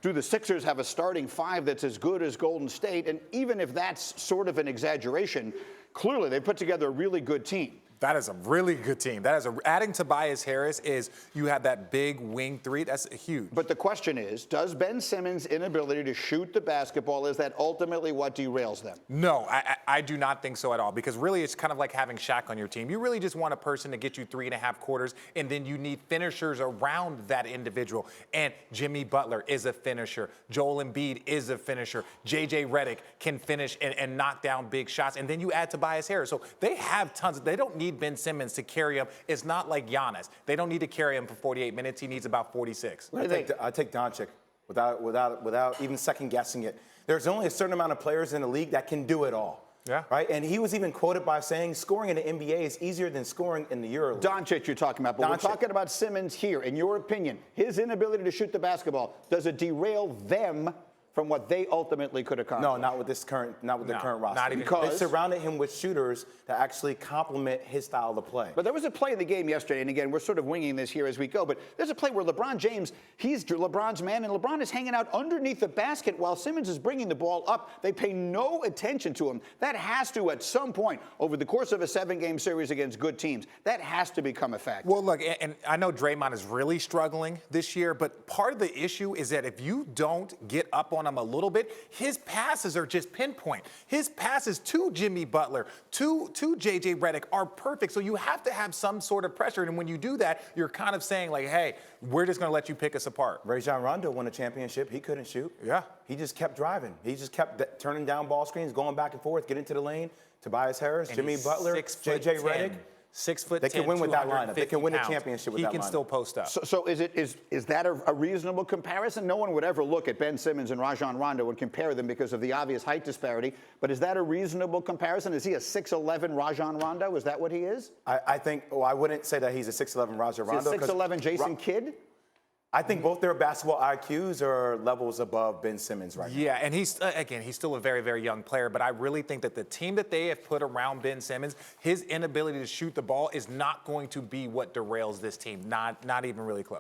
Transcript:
do the Sixers have a starting five that's as good as Golden State? And even if that's sort of an exaggeration, clearly they put together a really good team. That is a really good team. Adding Tobias Harris is you have that big wing three. That's huge. But the question is, does Ben Simmons' inability to shoot the basketball, is that ultimately what derails them? No, I do not think so at all, because really it's kind of like having Shaq on your team. You really just want a person to get you 3.5 quarters, and then you need finishers around that individual. And Jimmy Butler is a finisher. Joel Embiid is a finisher. JJ Redick can finish and knock down big shots. And then you add Tobias Harris. So they have tons. They don't need Ben Simmons to carry him. It's not like Giannis. They don't need to carry him for 48 minutes. He needs about 46. I take Doncic without even second guessing it. There's only a certain amount of players in the league that can do it all. Yeah. Right? And he was even quoted by saying scoring in the NBA is easier than scoring in the EuroLeague. Doncic you're talking about, but Doncic. we're talking about Simmons here. In your opinion, his inability to shoot the basketball, does it derail them from what they ultimately could accomplish? No, not with the current roster. Not even because they surrounded him with shooters that actually complement his style of play. But there was a play in the game yesterday, and again, we're sort of winging this here as we go, but there's a play where LeBron James, he's LeBron's man, and LeBron is hanging out underneath the basket while Simmons is bringing the ball up. They pay no attention to him. That has to, at some point, over the course of a 7-game series against good teams, that has to become a fact. Well, look, and I know Draymond is really struggling this year, but part of the issue is that if you don't get up on him a little bit, his passes are just pinpoint. His passes to Jimmy Butler, to JJ Redick are perfect. So you have to have some sort of pressure. And when you do that, you're kind of saying like, hey, we're just going to let you pick us apart. Rajon Rondo won a championship. He couldn't shoot. Yeah. He just kept driving. He just kept turning down ball screens, going back and forth, get into the lane. Tobias Harris, And Jimmy Butler, JJ Redick. 6'10". They can win with that lineup. They can win a championship with that lineup. He can still post up. So is that a reasonable comparison? No one would ever look at Ben Simmons and Rajon Rondo and compare them because of the obvious height disparity. But is that a reasonable comparison? Is he a 6'11" Rajon Rondo? Is that what he is? I think, I wouldn't say that he's a 6'11" Rajon Rondo. Is he a 6'11" Jason Kidd? I think both their basketball IQs are levels above Ben Simmons right now. Yeah, and he's still a very, very young player, but I really think that the team that they have put around Ben Simmons, his inability to shoot the ball is not going to be what derails this team, not even really close.